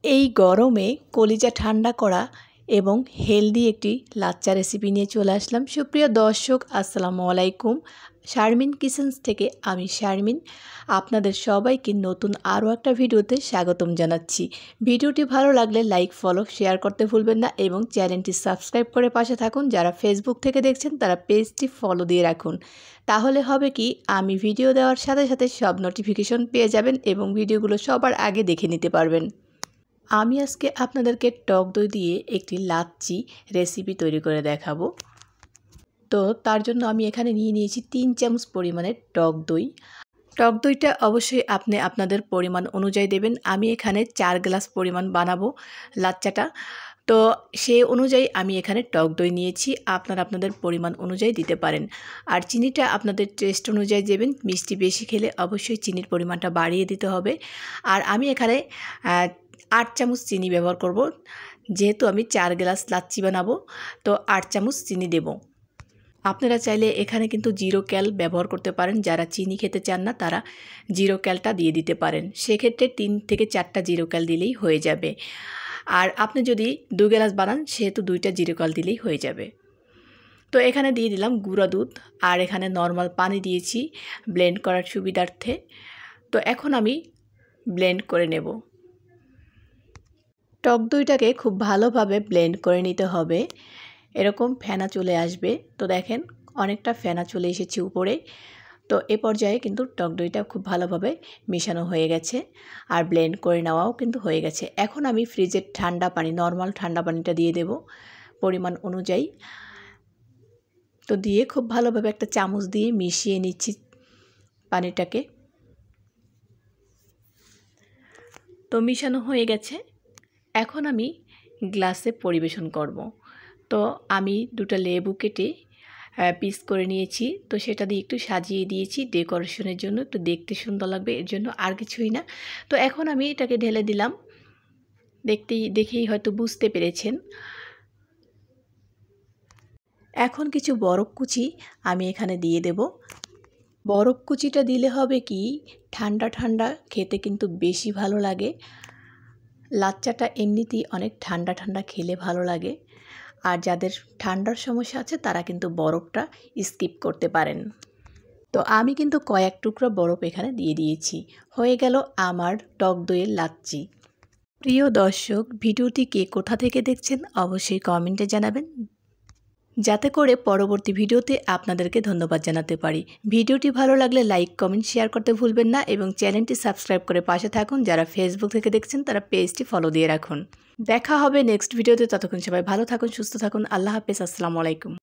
এই গরমে কলিজা ঠান্ডা করা এবং হেলদি একটি লাচ্চা রেসিপি নিয়ে চলে আসলাম। সুপ্রিয় দর্শক, আসসালামু আলাইকুম। শারমিন কিচেন্স থেকে আমি শারমিন আপনাদের সবাইকে নতুন আরও একটা ভিডিওতে স্বাগতম জানাচ্ছি। ভিডিওটি ভালো লাগলে লাইক, ফলো, শেয়ার করতে ভুলবেন না এবং চ্যানেলটি সাবস্ক্রাইব করে পাশে থাকুন। যারা ফেসবুক থেকে দেখছেন তারা পেজটি ফলো দিয়ে রাখুন। তাহলে হবে কি, আমি ভিডিও দেওয়ার সাথে সাথে সব নোটিফিকেশন পেয়ে যাবেন এবং ভিডিওগুলো সবার আগে দেখে নিতে পারবেন। আমি আজকে আপনাদেরকে টক দই দিয়ে একটি লাচ্ছি রেসিপি তৈরি করে দেখাবো। তো তার জন্য আমি এখানে নিয়েছি 3 চামচ পরিমাণের টক দই। টক দইটা অবশ্যই আপনি আপনাদের পরিমাণ অনুযায়ী দেবেন। আমি এখানে 4 গ্লাস পরিমাণ বানাবো লাচ্চাটা, তো সেই অনুযায়ী আমি এখানে টক দই নিয়েছি। আপনারা আপনাদের পরিমাণ অনুযায়ী দিতে পারেন। আর চিনিটা আপনাদের টেস্ট অনুযায়ী দেবেন। মিষ্টি বেশি খেলে অবশ্যই চিনির পরিমাণটা বাড়িয়ে দিতে হবে। আর আমি এখানে 8 চামচ চিনি ব্যবহার করব। যেহেতু আমি 4 গ্লাস লাচ্ছি বানাবো, তো 8 চামচ চিনি দেব। আপনারা চাইলে এখানে কিন্তু 0 ক্যাল ব্যবহার করতে পারেন। যারা চিনি খেতে চান না তারা 0 ক্যালটা দিয়ে দিতে পারেন। সেক্ষেত্রে 3 থেকে 4টা 0 ক্যাল দিলেই হয়ে যাবে। আর আপনি যদি 2 গ্লাস বানান সেহেতু 2টা 0 ক্যাল দিলেই হয়ে যাবে। তো এখানে দিয়ে দিলাম গুঁড়া দুধ, আর এখানে নর্মাল পানি দিয়েছি ব্লেন্ড করার সুবিধার্থে। তো এখন আমি ব্লেন্ড করে নেব। টক দইটাকে খুব ভালোভাবে ব্লেন্ড করে নিতে হবে। এরকম ফেনা চলে আসবে। তো দেখেন অনেকটা ফেনা চলে এসেছে উপরে। তো এ পর্যায়ে কিন্তু টক দইটা খুব ভালোভাবে মেশানো হয়ে গেছে আর ব্লেন্ড করে নেওয়াও কিন্তু হয়ে গেছে। এখন আমি ফ্রিজের ঠান্ডা পানি, নর্মাল ঠান্ডা পানিটা দিয়ে দেব পরিমাণ অনুযায়ী। তো দিয়ে খুব ভালোভাবে একটা চামচ দিয়ে মিশিয়ে নিচ্ছি পানিটাকে। তো মিশানো হয়ে গেছে। এখন আমি গ্লাসে পরিবেশন করব। তো আমি 2টা লেবু কেটে পিস করে নিয়েছি। তো সেটা দিয়ে একটু সাজিয়ে দিয়েছি ডেকোরেশনের জন্য, একটু দেখতে সুন্দর লাগবে এর জন্য, আর কিছুই না। তো এখন আমি এটাকে ঢেলে দিলাম। দেখেই হয়তো বুঝতে পেরেছেন। এখন কিছু বরফ কুচি আমি এখানে দিয়ে দেব। বরফ কুচিটা দিলে হবে কি, ঠান্ডা ঠান্ডা খেতে কিন্তু বেশি ভালো লাগে। লাচ্চাটা এমনিতেই অনেক ঠান্ডা ঠান্ডা খেলে ভালো লাগে। আর যাদের ঠান্ডার সমস্যা আছে তারা কিন্তু বরফটা স্কিপ করতে পারেন। তো আমি কিন্তু কয়েক টুকরো বরফ এখানে দিয়ে দিয়েছি। হয়ে গেল আমার টক দইয়ের লাচ্ছি। প্রিয় দর্শক, ভিডিওটি কে কোথা থেকে দেখছেন অবশ্যই কমেন্টে জানাবেন, যাতে করে পরবর্তী ভিডিওতে আপনাদেরকে ধন্যবাদ জানাতে পারি। ভিডিওটি ভালো লাগলে লাইক, কমেন্ট, শেয়ার করতে ভুলবেন না এবং চ্যানেলটি সাবস্ক্রাইব করে পাশে থাকুন। যারা ফেসবুক থেকে দেখছেন তারা পেজটি ফলো দিয়ে রাখুন। দেখা হবে নেক্সট ভিডিওতে। ততক্ষণ সবাই ভালো থাকুন, সুস্থ থাকুন। আল্লাহ হাফেজ। আসসালামু আলাইকুম।